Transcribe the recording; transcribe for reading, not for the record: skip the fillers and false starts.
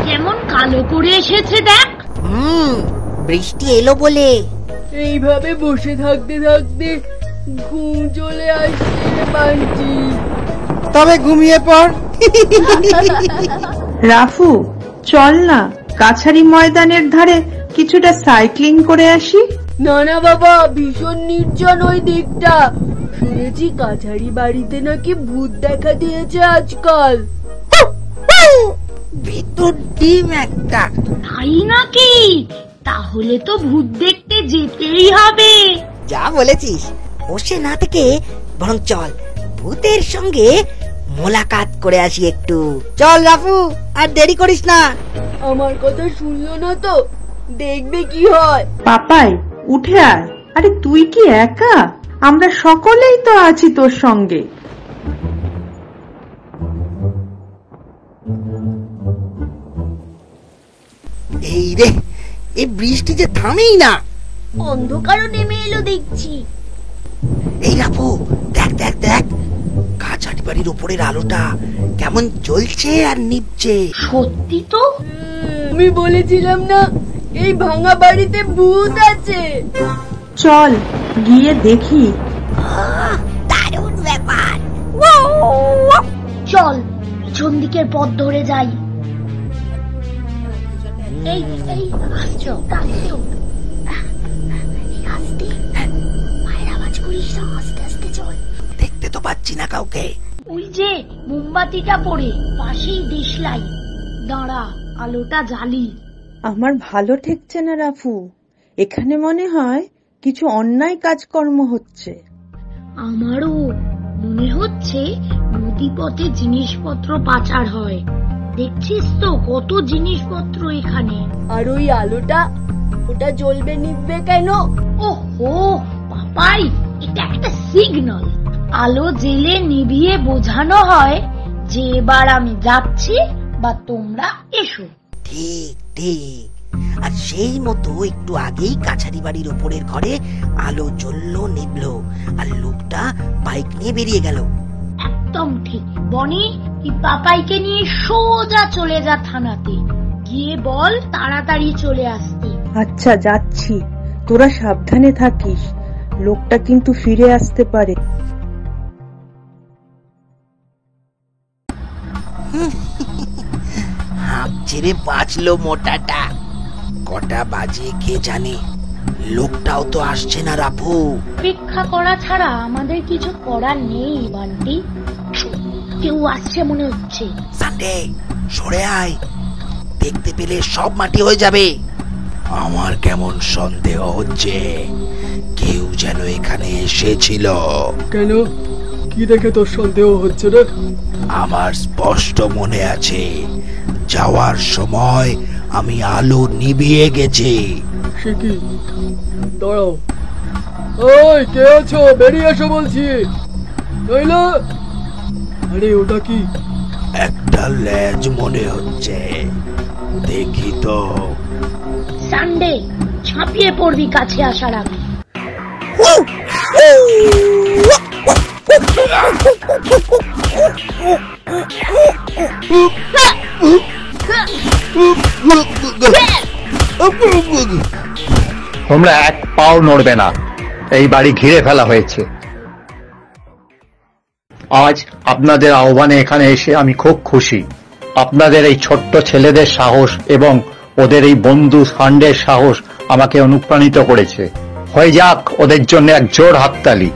কেমন কালো করে এসেছে দেখ। বৃষ্টি এলো বলে এইভাবে বসে থাকতে থাকতে ঘুম চলে আসছে রে বাঞ্চি। তবে ঘুমিয়ে পড়। রাফু, চল না কাছারি ময়দানের ধারে কিছুটা সাইক্লিং করে আসি। না না বাবা, ভীষণ নির্জন ওই দিকটা। শুনেছি কাছারি বাড়িতে নাকি ভূত দেখা দিয়েছে আজকাল। ভেতর ডিম একটা। তাই নাকি? তাহলে তো ভূত দেখতে যেতেই হবে। যা বলেছিস, বসে না থেকে বরং চল ভূতের সঙ্গে মোলাকাত করে আসি একটু। চল রাফু, আর দেরি করিস না। আমার কথা শুনলো না তো? দেখবে কি হয়। পাপাই, উঠে আয়। আরে তুই কি একা? আমরা সকলেই তো আছি তোর সঙ্গে। এই রে, এই বৃষ্টি যে থামেই না। অন্ধকারও নেমে এলো দেখছি। এই রাফু, দেখ দেখ দেখ, কাছারি বাড়ির উপরের আলোটা কেমন জ্বলছে আর নিভছে। সত্যি তো। আমি বলেছিলাম না এই ভাঙা বাড়িতে ভূত আছে। চল গিয়ে দেখি। দারুণ ব্যাপার। চল পিছন দিকের পথ ধরে যাই। এই এই আসছো আসছো, আস্তে পায়ের আওয়াজ করিস না, আস্তে আস্তে চল। দেখতে তো পাচ্ছি না কাউকে। ওই যে মোমবাতিটা পড়ে পাশেই দেশলাই, দাঁড়া আলোটা জ্বালি। আমার ভালো ঠেকছে না রাফু, এখানে মনে হয় কিছু অন্যায় কাজকর্ম হচ্ছে। আমারও মনে হচ্ছে নদীপথে জিনিসপত্র পাচার হয়। দেখছিস তো কত জিনিসপত্র এখানে। আর ওই আলোটা, ওটা জ্বলবে নিভবে কেন? ওহো পাপাই, এটা একটা সিগন্যাল। আলো জেলে নিভিয়ে বোঝানো হয় যে এবার আমি যাচ্ছি বা তোমরা এসো। ঠিক ঠিক। আর সেই মতো একটু আগেই কাছারি বাড়ির উপরের ঘরে আলো জ্বললো নিভলো, আর লোকটা বাইক নিয়ে বেরিয়ে গেল। একদম ঠিক। বনি, তুই পাপাইকে নিয়ে সোজা চলে যা থানাতে, গিয়ে বল তাড়াতাড়ি চলে আসতে। আচ্ছা যাচ্ছি, তোরা সাবধানে থাকিস, লোকটা কিন্তু ফিরে আসতে পারে। হাঁপ ছেড়ে বাঁচলো মোটাটা। কটা বাজে কে জানে, লোকটাও তো আসছে না রাফু। অপেক্ষা করা ছাড়া আমাদের কিছু করার নেই বান্টি। কেউ আসছে মনে হচ্ছে। সানডে, সরে আয়, দেখতে পেলে সব মাটি হয়ে যাবে। আমার কেমন সন্দেহ হচ্ছে কেউ যেন এখানে এসেছিল। কেন, কি দেখে তোর সন্দেহ হচ্ছে রে? আমার স্পষ্ট মনে আছে, যাওয়ার সময় আমি আলো নিভিয়ে গেছি। সে কি? দাঁড়াও, ওই কে আছো? বেরিয়ে এসো বলছি, নইলে। আরে ওটা কি? একটা লেজ মনে হচ্ছে, দেখি তো। সানডে, ছাপিয়ে পড়বি কাছে আসার আগে। তোমরা এক পাও নড়বে না, এই বাড়ি ঘিরে ফেলা হয়েছে। আজ আপনাদের আহ্বানে এখানে এসে আমি খুব খুশি। আপনাদের এই ছোট্ট ছেলেদের সাহস এবং ওদের এই বন্ধু সানডের সাহস আমাকে অনুপ্রাণিত করেছে। হয়ে যাক ওদের জন্য এক জোর হাততালি।